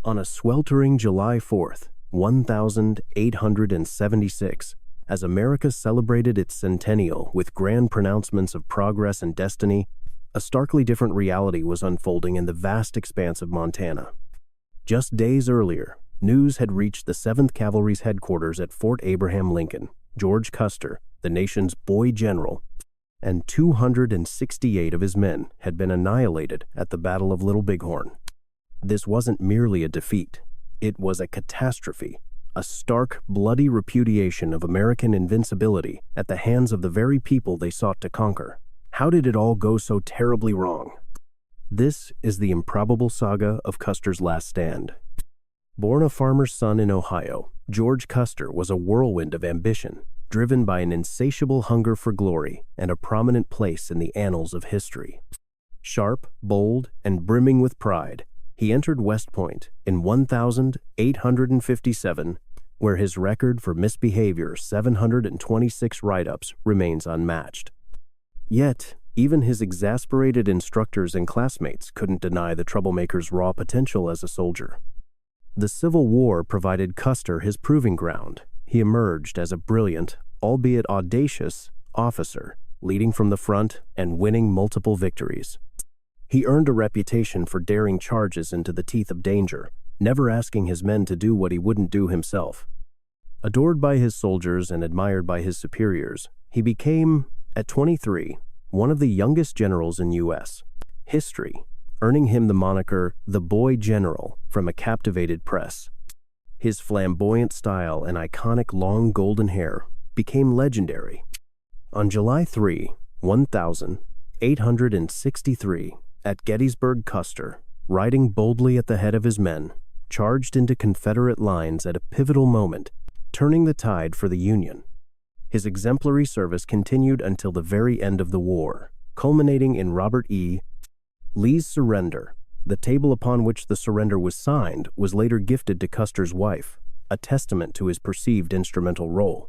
On a sweltering July 4th, 1876, as America celebrated its centennial with grand pronouncements of progress and destiny, a starkly different reality was unfolding in the vast expanse of Montana. Just days earlier, news had reached the 7th Cavalry's headquarters at Fort Abraham Lincoln. George Custer, the nation's boy general, and 268 of his men had been annihilated at the Battle of Little Bighorn. This wasn't merely a defeat. It was a catastrophe, a stark, bloody repudiation of American invincibility at the hands of the very people they sought to conquer. How did it all go so terribly wrong? This is the improbable saga of Custer's last stand. Born a farmer's son in Ohio, George Custer was a whirlwind of ambition, driven by an insatiable hunger for glory and a prominent place in the annals of history. Sharp, bold, and brimming with pride, he entered West Point in 1857, where his record for misbehavior, 726 write-ups, remains unmatched. Yet, even his exasperated instructors and classmates couldn't deny the troublemaker's raw potential as a soldier. The Civil War provided Custer his proving ground. He emerged as a brilliant, albeit audacious, officer, leading from the front and winning multiple victories. He earned a reputation for daring charges into the teeth of danger, never asking his men to do what he wouldn't do himself. Adored by his soldiers and admired by his superiors, he became, at 23, one of the youngest generals in U.S. history, earning him the moniker the Boy General from a captivated press. His flamboyant style and iconic long golden hair became legendary. On July 3, 1863, at Gettysburg, Custer, riding boldly at the head of his men, charged into Confederate lines at a pivotal moment, turning the tide for the Union. His exemplary service continued until the very end of the war, culminating in Robert E. Lee's surrender. The table upon which the surrender was signed was later gifted to Custer's wife, a testament to his perceived instrumental role.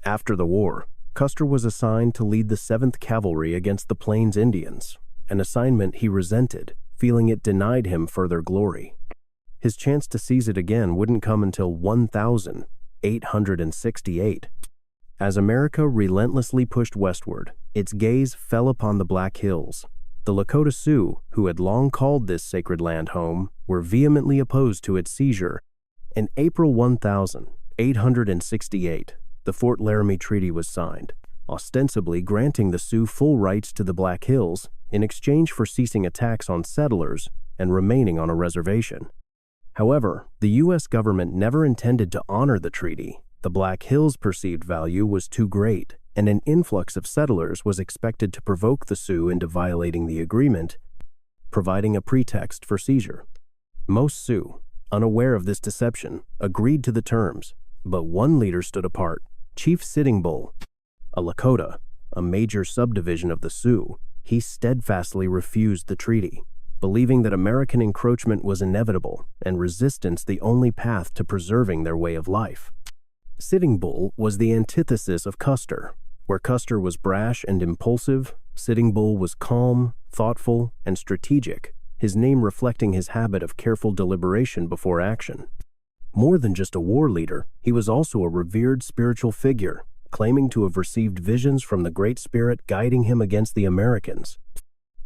After the war, Custer was assigned to lead the 7th Cavalry against the Plains Indians, an assignment he resented, feeling it denied him further glory. His chance to seize it again wouldn't come until 1868. As America relentlessly pushed westward, its gaze fell upon the Black Hills. The Lakota Sioux, who had long called this sacred land home, were vehemently opposed to its seizure. In April 1868, the Fort Laramie Treaty was signed, ostensibly granting the Sioux full rights to the Black Hills in exchange for ceasing attacks on settlers and remaining on a reservation. However, the U.S. government never intended to honor the treaty. The Black Hills' perceived value was too great, and an influx of settlers was expected to provoke the Sioux into violating the agreement, providing a pretext for seizure. Most Sioux, unaware of this deception, agreed to the terms, but one leader stood apart, Chief Sitting Bull, a Lakota, a major subdivision of the Sioux. He steadfastly refused the treaty, believing that American encroachment was inevitable and resistance the only path to preserving their way of life. Sitting Bull was the antithesis of Custer. Where Custer was brash and impulsive, Sitting Bull was calm, thoughtful, and strategic, his name reflecting his habit of careful deliberation before action. More than just a war leader, he was also a revered spiritual figure, claiming to have received visions from the Great Spirit guiding him against the Americans.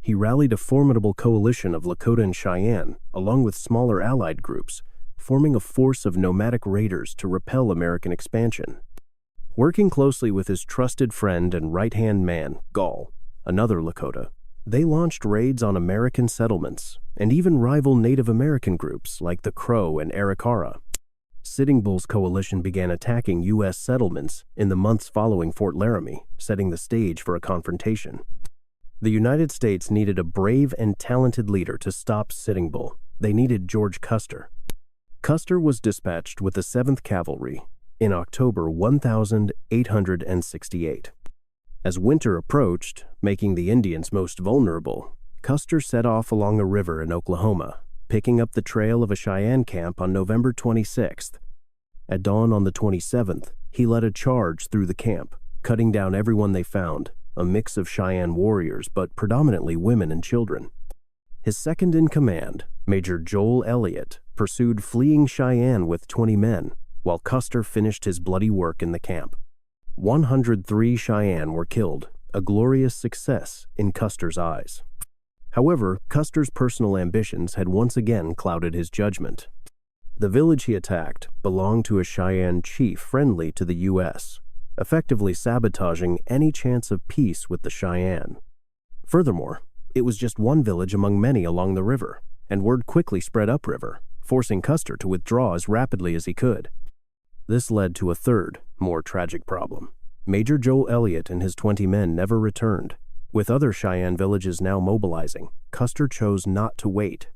He rallied a formidable coalition of Lakota and Cheyenne, along with smaller allied groups, forming a force of nomadic raiders to repel American expansion. Working closely with his trusted friend and right-hand man, Gall, another Lakota, they launched raids on American settlements and even rival Native American groups like the Crow and Arikara. Sitting Bull's coalition began attacking U.S. settlements in the months following Fort Laramie, setting the stage for a confrontation. The United States needed a brave and talented leader to stop Sitting Bull. They needed George Custer. Custer was dispatched with the 7th Cavalry in October 1868. As winter approached, making the Indians most vulnerable, Custer set off along a river in Oklahoma, picking up the trail of a Cheyenne camp on November 26th. At dawn on the 27th, he led a charge through the camp, cutting down everyone they found, a mix of Cheyenne warriors but predominantly women and children. His second-in-command, Major Joel Elliott, pursued fleeing Cheyenne with 20 men, while Custer finished his bloody work in the camp. 103 Cheyenne were killed, a glorious success in Custer's eyes. However, Custer's personal ambitions had once again clouded his judgment. The village he attacked belonged to a Cheyenne chief friendly to the U.S., effectively sabotaging any chance of peace with the Cheyenne. Furthermore, it was just one village among many along the river, and word quickly spread upriver, forcing Custer to withdraw as rapidly as he could. This led to a third, more tragic problem. Major Joel Elliott and his 20 men never returned. With other Cheyenne villages now mobilizing, Custer chose not to wait.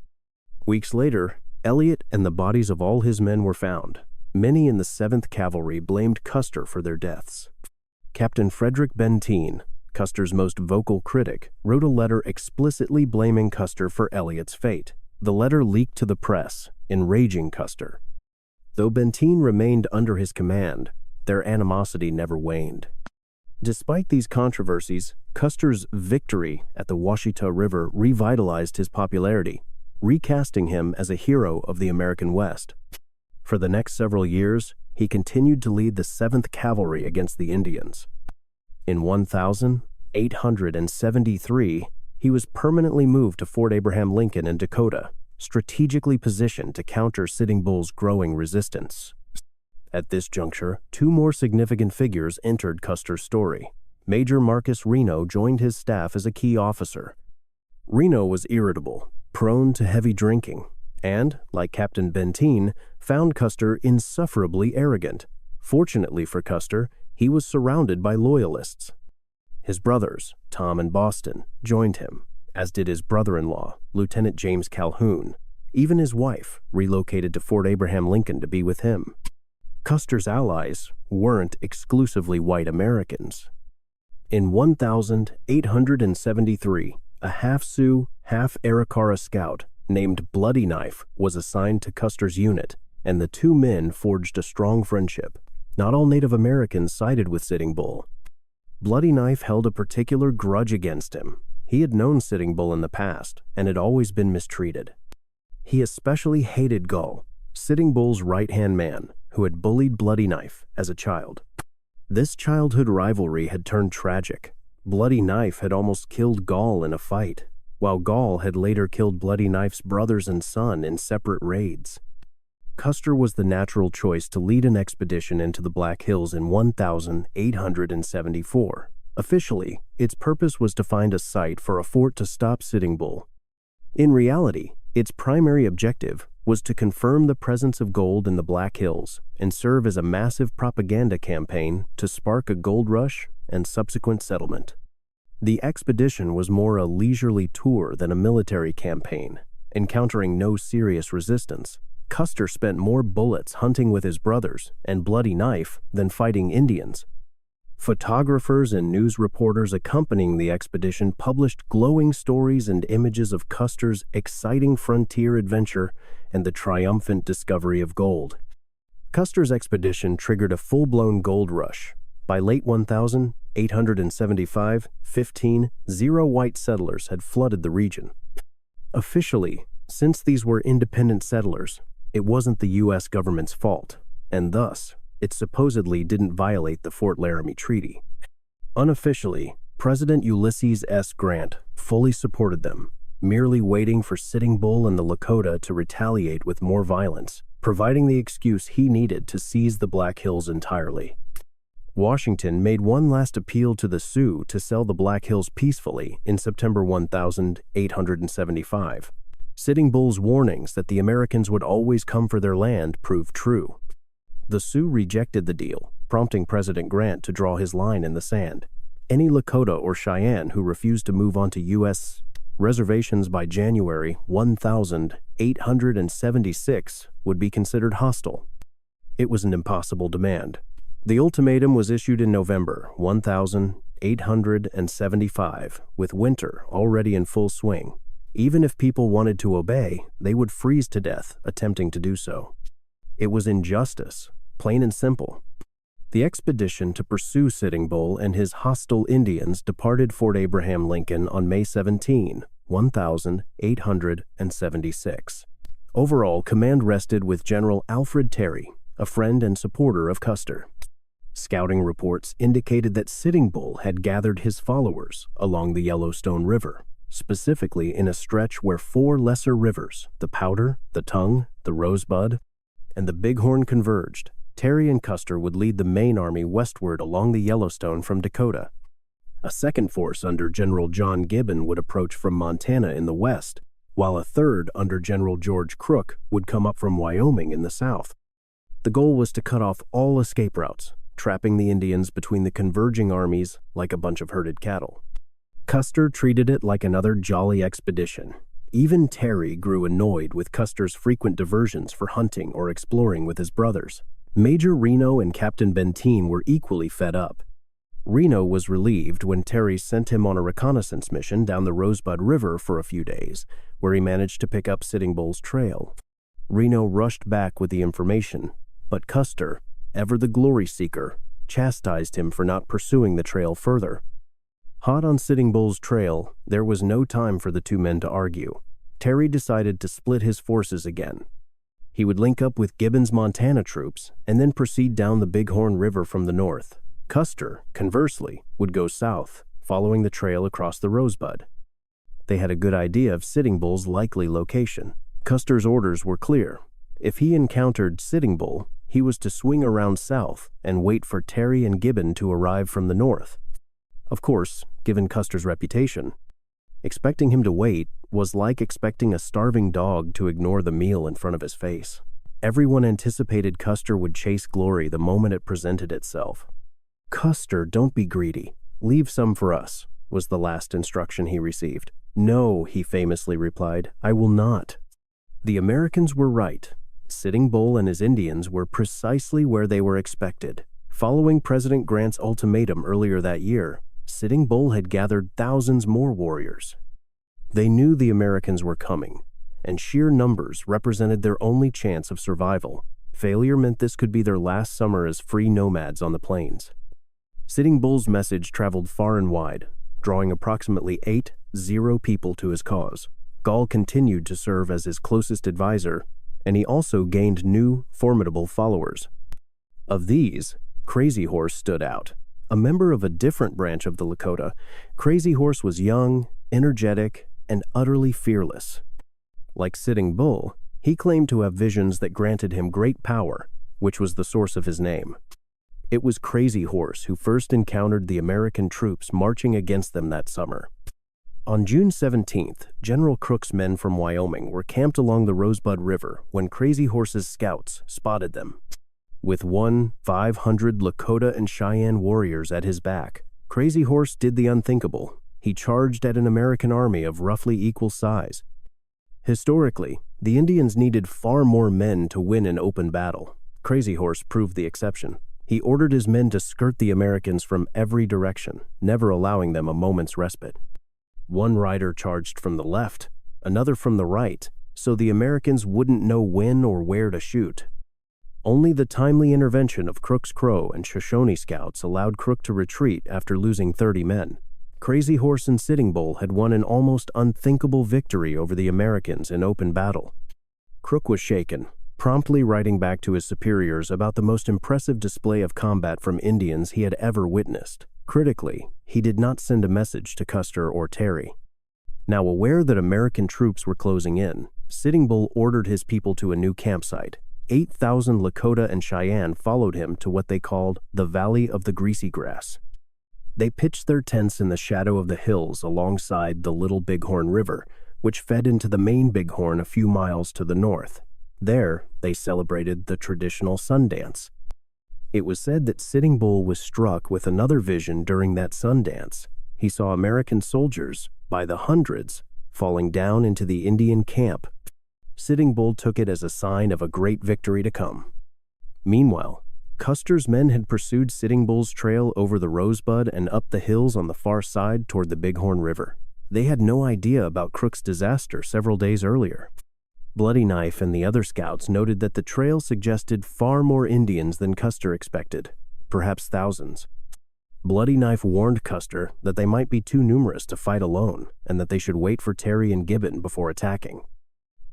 Weeks later, Elliott and the bodies of all his men were found. Many in the 7th Cavalry blamed Custer for their deaths. Captain Frederick Benteen, Custer's most vocal critic, wrote a letter explicitly blaming Custer for Elliott's fate. The letter leaked to the press, enraging Custer. Though Benteen remained under his command, their animosity never waned. Despite these controversies, Custer's victory at the Washita River revitalized his popularity, recasting him as a hero of the American West. For the next several years, he continued to lead the 7th Cavalry against the Indians. In 1873, he was permanently moved to Fort Abraham Lincoln in Dakota, strategically positioned to counter Sitting Bull's growing resistance. At this juncture, two more significant figures entered Custer's story. Major Marcus Reno joined his staff as a key officer. Reno was irritable, prone to heavy drinking, and, like Captain Benteen, found Custer insufferably arrogant. Fortunately for Custer, he was surrounded by loyalists. His brothers, Tom and Boston, joined him, as did his brother-in-law, Lieutenant James Calhoun. Even his wife relocated to Fort Abraham Lincoln to be with him. Custer's allies weren't exclusively white Americans. In 1873, a half-Sioux, half-Arikara scout named Bloody Knife was assigned to Custer's unit, and the two men forged a strong friendship. Not all Native Americans sided with Sitting Bull. Bloody Knife held a particular grudge against him. He had known Sitting Bull in the past and had always been mistreated. He especially hated Gull, Sitting Bull's right-hand man, who had bullied Bloody Knife as a child. This childhood rivalry had turned tragic. Bloody Knife had almost killed Gull in a fight, while Gull had later killed Bloody Knife's brothers and son in separate raids. Custer was the natural choice to lead an expedition into the Black Hills in 1874. Officially, its purpose was to find a site for a fort to stop Sitting Bull. In reality, its primary objective was to confirm the presence of gold in the Black Hills and serve as a massive propaganda campaign to spark a gold rush and subsequent settlement. The expedition was more a leisurely tour than a military campaign, encountering no serious resistance. Custer spent more bullets hunting with his brothers and Bloody Knife than fighting Indians. Photographers and news reporters accompanying the expedition published glowing stories and images of Custer's exciting frontier adventure and the triumphant discovery of gold. Custer's expedition triggered a full-blown gold rush. By late 1875, 0 white settlers had flooded the region. Officially, since these were independent settlers, it wasn't the U.S. government's fault, and thus, it supposedly didn't violate the Fort Laramie Treaty. Unofficially, President Ulysses S. Grant fully supported them, merely waiting for Sitting Bull and the Lakota to retaliate with more violence, providing the excuse he needed to seize the Black Hills entirely. Washington made one last appeal to the Sioux to sell the Black Hills peacefully in September 1875. Sitting Bull's warnings that the Americans would always come for their land proved true. The Sioux rejected the deal, prompting President Grant to draw his line in the sand. Any Lakota or Cheyenne who refused to move onto U.S. reservations by January 1876 would be considered hostile. It was an impossible demand. The ultimatum was issued in November 1875, with winter already in full swing. Even if people wanted to obey, they would freeze to death attempting to do so. It was injustice, plain and simple. The expedition to pursue Sitting Bull and his hostile Indians departed Fort Abraham Lincoln on May 17, 1,876. Overall, command rested with General Alfred Terry, a friend and supporter of Custer. Scouting reports indicated that Sitting Bull had gathered his followers along the Yellowstone River, specifically in a stretch where 4 lesser rivers, the Powder, the Tongue, the Rosebud, and the Bighorn converged. Terry and Custer would lead the main army westward along the Yellowstone from Dakota. A second force under General John Gibbon would approach from Montana in the west, while a third under General George Crook would come up from Wyoming in the south. The goal was to cut off all escape routes, trapping the Indians between the converging armies like a bunch of herded cattle. Custer treated it like another jolly expedition. Even Terry grew annoyed with Custer's frequent diversions for hunting or exploring with his brothers. Major Reno and Captain Benteen were equally fed up. Reno was relieved when Terry sent him on a reconnaissance mission down the Rosebud River for a few days, where he managed to pick up Sitting Bull's trail. Reno rushed back with the information, but Custer, ever the glory seeker, chastised him for not pursuing the trail further. Hot on Sitting Bull's trail, there was no time for the two men to argue. Terry decided to split his forces again. He would link up with Gibbon's Montana troops and then proceed down the Bighorn River from the north. Custer, conversely, would go south, following the trail across the Rosebud. They had a good idea of Sitting Bull's likely location. Custer's orders were clear. If he encountered Sitting Bull, he was to swing around south and wait for Terry and Gibbon to arrive from the north. Of course, given Custer's reputation, expecting him to wait was like expecting a starving dog to ignore the meal in front of his face. Everyone anticipated Custer would chase glory the moment it presented itself. "Custer, don't be greedy. Leave some for us," was the last instruction he received. "No," he famously replied, "I will not." The Americans were right. Sitting Bull and his Indians were precisely where they were expected. Following President Grant's ultimatum earlier that year, Sitting Bull had gathered thousands more warriors. They knew the Americans were coming, and sheer numbers represented their only chance of survival. Failure meant this could be their last summer as free nomads on the plains. Sitting Bull's message traveled far and wide, drawing approximately 80 people to his cause. Gall continued to serve as his closest advisor, and he also gained new, formidable followers. Of these, Crazy Horse stood out. A member of a different branch of the Lakota, Crazy Horse was young, energetic, and utterly fearless. Like Sitting Bull, he claimed to have visions that granted him great power, which was the source of his name. It was Crazy Horse who first encountered the American troops marching against them that summer. On June 17th, General Crook's men from Wyoming were camped along the Rosebud River when Crazy Horse's scouts spotted them. With 500 Lakota and Cheyenne warriors at his back, Crazy Horse did the unthinkable. He charged at an American army of roughly equal size. Historically, the Indians needed far more men to win an open battle. Crazy Horse proved the exception. He ordered his men to skirt the Americans from every direction, never allowing them a moment's respite. One rider charged from the left, another from the right, so the Americans wouldn't know when or where to shoot. Only the timely intervention of Crook's Crow and Shoshone scouts allowed Crook to retreat after losing 30 men. Crazy Horse and Sitting Bull had won an almost unthinkable victory over the Americans in open battle. Crook was shaken, promptly writing back to his superiors about the most impressive display of combat from Indians he had ever witnessed. Critically, he did not send a message to Custer or Terry. Now aware that American troops were closing in, Sitting Bull ordered his people to a new campsite. 8,000 Lakota and Cheyenne followed him to what they called the Valley of the Greasy Grass. They pitched their tents in the shadow of the hills alongside the Little Bighorn River, which fed into the main Bighorn a few miles to the north. There, they celebrated the traditional Sundance. It was said that Sitting Bull was struck with another vision during that Sundance. He saw American soldiers, by the hundreds, falling down into the Indian camp. Sitting Bull took it as a sign of a great victory to come. Meanwhile, Custer's men had pursued Sitting Bull's trail over the Rosebud and up the hills on the far side toward the Bighorn River. They had no idea about Crook's disaster several days earlier. Bloody Knife and the other scouts noted that the trail suggested far more Indians than Custer expected, perhaps thousands. Bloody Knife warned Custer that they might be too numerous to fight alone and that they should wait for Terry and Gibbon before attacking.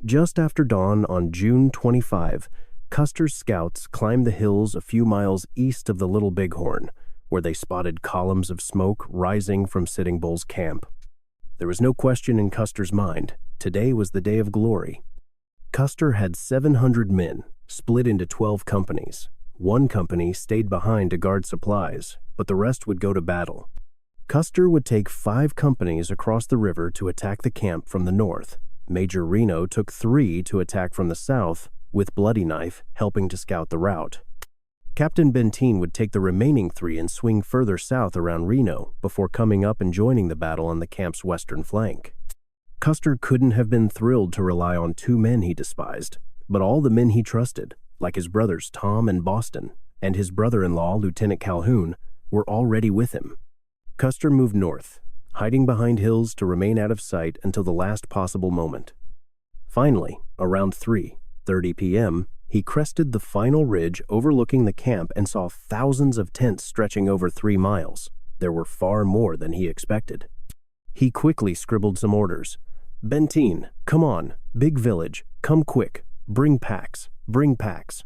Just after dawn on June 25, Custer's scouts climbed the hills a few miles east of the Little Bighorn, where they spotted columns of smoke rising from Sitting Bull's camp. There was no question in Custer's mind. Today was the day of glory. Custer had 700 men, split into 12 companies. One company stayed behind to guard supplies, but the rest would go to battle. Custer would take 5 companies across the river to attack the camp from the north. Major Reno took 3 to attack from the south, with Bloody Knife helping to scout the route. Captain Benteen would take the remaining 3 and swing further south around Reno before coming up and joining the battle on the camp's western flank. Custer couldn't have been thrilled to rely on 2 men he despised, but all the men he trusted, like his brothers Tom and Boston, and his brother-in-law, Lieutenant Calhoun, were already with him. Custer moved north, hiding behind hills to remain out of sight until the last possible moment. Finally, around 3:30 p.m., he crested the final ridge overlooking the camp and saw thousands of tents stretching over 3 miles. There were far more than he expected. He quickly scribbled some orders. "Benteen, come on, big village, come quick, bring packs, bring packs."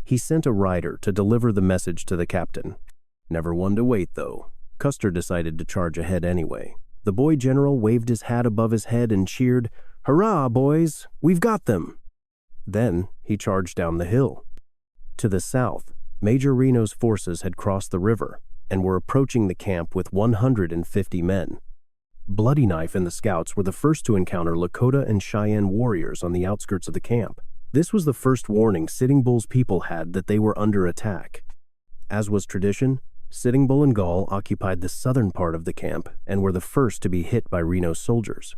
He sent a rider to deliver the message to the captain. Never one to wait, though. Custer decided to charge ahead anyway. The boy general waved his hat above his head and cheered, "Hurrah, boys, we've got them!" Then he charged down the hill. To the south, Major Reno's forces had crossed the river and were approaching the camp with 150 men. Bloody Knife and the scouts were the first to encounter Lakota and Cheyenne warriors on the outskirts of the camp. This was the first warning Sitting Bull's people had that they were under attack. As was tradition, Sitting Bull and Gall occupied the southern part of the camp and were the first to be hit by Reno's soldiers.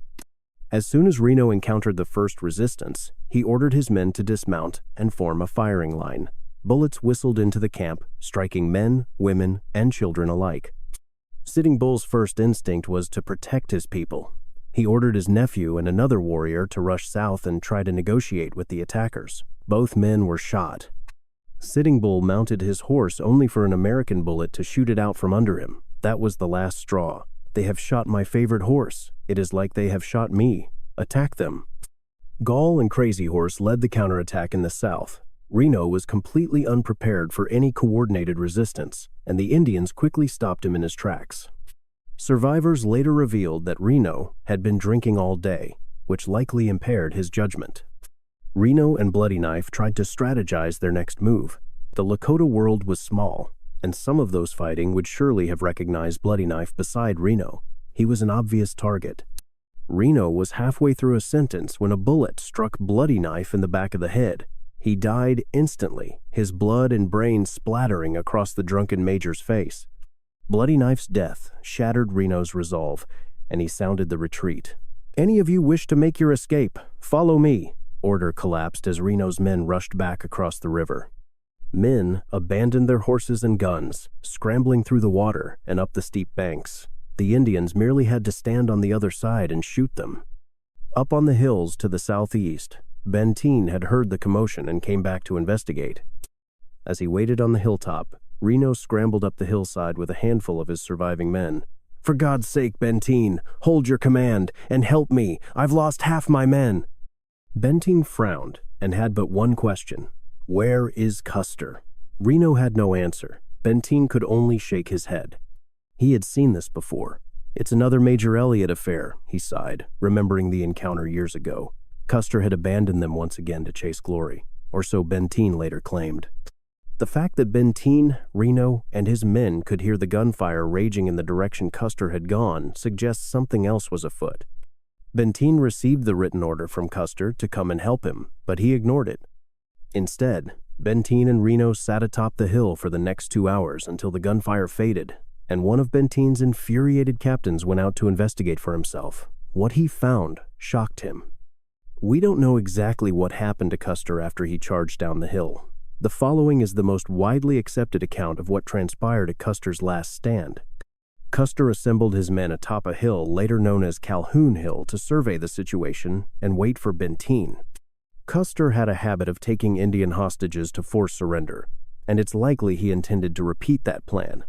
As soon as Reno encountered the first resistance, he ordered his men to dismount and form a firing line. Bullets whistled into the camp, striking men, women, and children alike. Sitting Bull's first instinct was to protect his people. He ordered his nephew and another warrior to rush south and try to negotiate with the attackers. Both men were shot. Sitting Bull mounted his horse only for an American bullet to shoot it out from under him. That was the last straw. "They have shot my favorite horse. It is like they have shot me. Attack them." Gall and Crazy Horse led the counterattack in the south. Reno was completely unprepared for any coordinated resistance, and the Indians quickly stopped him in his tracks. Survivors later revealed that Reno had been drinking all day, which likely impaired his judgment. Reno and Bloody Knife tried to strategize their next move. The Lakota world was small, and some of those fighting would surely have recognized Bloody Knife beside Reno. He was an obvious target. Reno was halfway through a sentence when a bullet struck Bloody Knife in the back of the head. He died instantly, his blood and brains splattering across the drunken major's face. Bloody Knife's death shattered Reno's resolve, and he sounded the retreat. "Any of you wish to make your escape, follow me." Order collapsed as Reno's men rushed back across the river. Men abandoned their horses and guns, scrambling through the water and up the steep banks. The Indians merely had to stand on the other side and shoot them. Up on the hills to the southeast, Benteen had heard the commotion and came back to investigate. As he waited on the hilltop, Reno scrambled up the hillside with a handful of his surviving men. "For God's sake, Benteen, hold your command and help me. I've lost half my men." Benteen frowned and had but one question. "Where is Custer?" Reno had no answer. Benteen could only shake his head. He had seen this before. "It's another Major Elliott affair," he sighed, remembering the encounter years ago. Custer had abandoned them once again to chase glory, or so Benteen later claimed. The fact that Benteen, Reno, and his men could hear the gunfire raging in the direction Custer had gone suggests something else was afoot. Benteen received the written order from Custer to come and help him, but he ignored it. Instead, Benteen and Reno sat atop the hill for the next 2 hours until the gunfire faded, and one of Benteen's infuriated captains went out to investigate for himself. What he found shocked him. We don't know exactly what happened to Custer after he charged down the hill. The following is the most widely accepted account of what transpired at Custer's last stand. Custer assembled his men atop a hill later known as Calhoun Hill to survey the situation and wait for Benteen. Custer had a habit of taking Indian hostages to force surrender, and it's likely he intended to repeat that plan.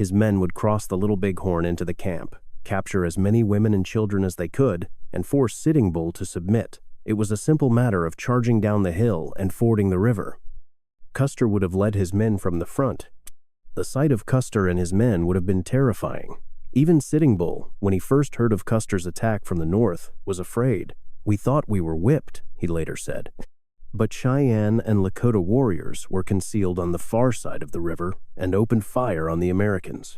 his men would cross the Little Bighorn into the camp, capture as many women and children as they could, and force Sitting Bull to submit. It was a simple matter of charging down the hill and fording the river. Custer would have led his men from the front. The sight of Custer and his men would have been terrifying. Even Sitting Bull, when he first heard of Custer's attack from the north, was afraid. "We thought we were whipped," he later said. But Cheyenne and Lakota warriors were concealed on the far side of the river and opened fire on the Americans.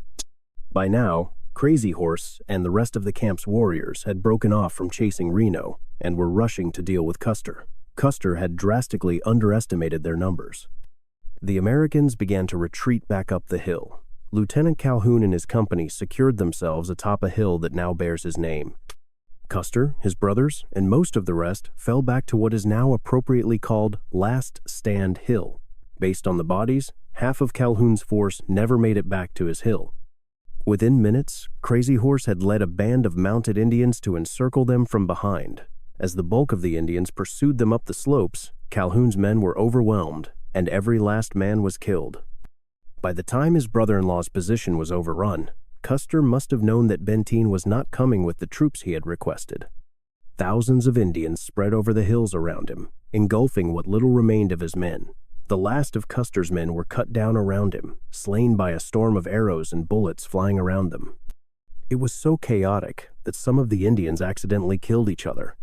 By now, Crazy Horse and the rest of the camp's warriors had broken off from chasing Reno and were rushing to deal with Custer. Custer had drastically underestimated their numbers. The Americans began to retreat back up the hill. Lieutenant Calhoun and his company secured themselves atop a hill that now bears his name. Custer, his brothers, and most of the rest fell back to what is now appropriately called Last Stand Hill. Based on the bodies, half of Calhoun's force never made it back to his hill. Within minutes, Crazy Horse had led a band of mounted Indians to encircle them from behind. As the bulk of the Indians pursued them up the slopes, Calhoun's men were overwhelmed, and every last man was killed. By the time his brother-in-law's position was overrun, Custer must have known that Benteen was not coming with the troops he had requested. Thousands of Indians spread over the hills around him, engulfing what little remained of his men. The last of Custer's men were cut down around him, slain by a storm of arrows and bullets flying around them. It was so chaotic that some of the Indians accidentally killed each other.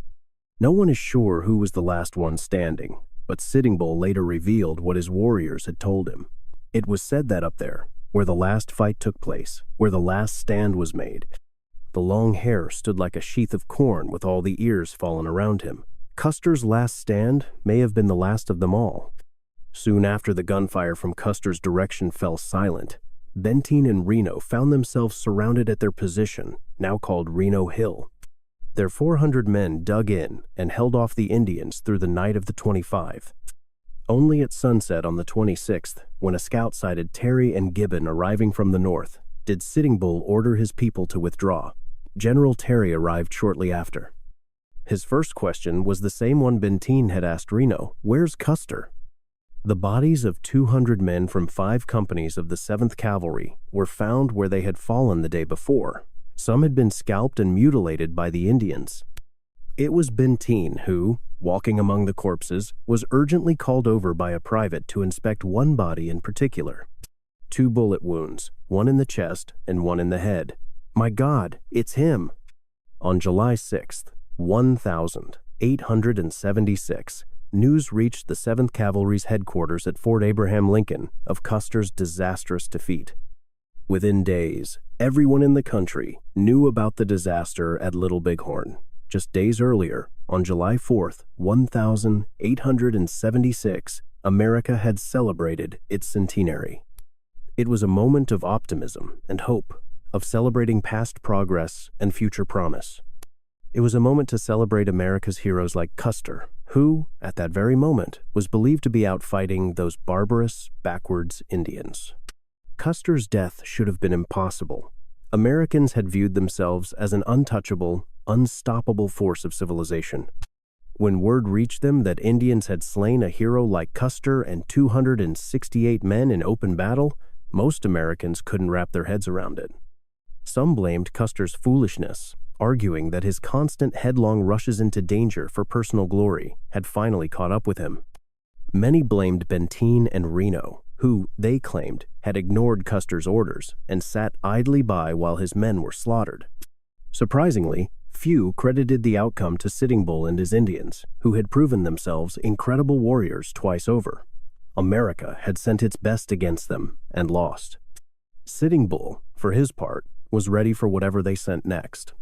No one is sure who was the last one standing, but Sitting Bull later revealed what his warriors had told him. It was said that up there, where the last fight took place, where the last stand was made, the long hair stood like a sheath of corn with all the ears fallen around him. Custer's last stand may have been the last of them all. Soon after the gunfire from Custer's direction fell silent, Benteen and Reno found themselves surrounded at their position, now called Reno Hill. Their 400 men dug in and held off the Indians through the night of the 25th. Only at sunset on the 26th, when a scout sighted Terry and Gibbon arriving from the north, did Sitting Bull order his people to withdraw. General Terry arrived shortly after. His first question was the same one Benteen had asked Reno: "Where's Custer?" The bodies of 200 men from 5 companies of the 7th Cavalry were found where they had fallen the day before. Some had been scalped and mutilated by the Indians. It was Benteen who, walking among the corpses, was urgently called over by a private to inspect one body in particular. 2 bullet wounds, one in the chest and one in the head. "My God, it's him!" On July 6th, 1876, news reached the 7th Cavalry's headquarters at Fort Abraham Lincoln of Custer's disastrous defeat. Within days, everyone in the country knew about the disaster at Little Bighorn. Just days earlier, on July 4th, 1876, America had celebrated its centenary. It was a moment of optimism and hope, of celebrating past progress and future promise. It was a moment to celebrate America's heroes like Custer, who, at that very moment, was believed to be out fighting those barbarous, backwards Indians. Custer's death should have been impossible. Americans had viewed themselves as an untouchable, unstoppable force of civilization. When word reached them that Indians had slain a hero like Custer and 268 men in open battle, most Americans couldn't wrap their heads around it. Some blamed Custer's foolishness, arguing that his constant headlong rushes into danger for personal glory had finally caught up with him. Many blamed Benteen and Reno, who, they claimed, had ignored Custer's orders and sat idly by while his men were slaughtered. Surprisingly, few credited the outcome to Sitting Bull and his Indians, who had proven themselves incredible warriors twice over. America had sent its best against them and lost. Sitting Bull, for his part, was ready for whatever they sent next.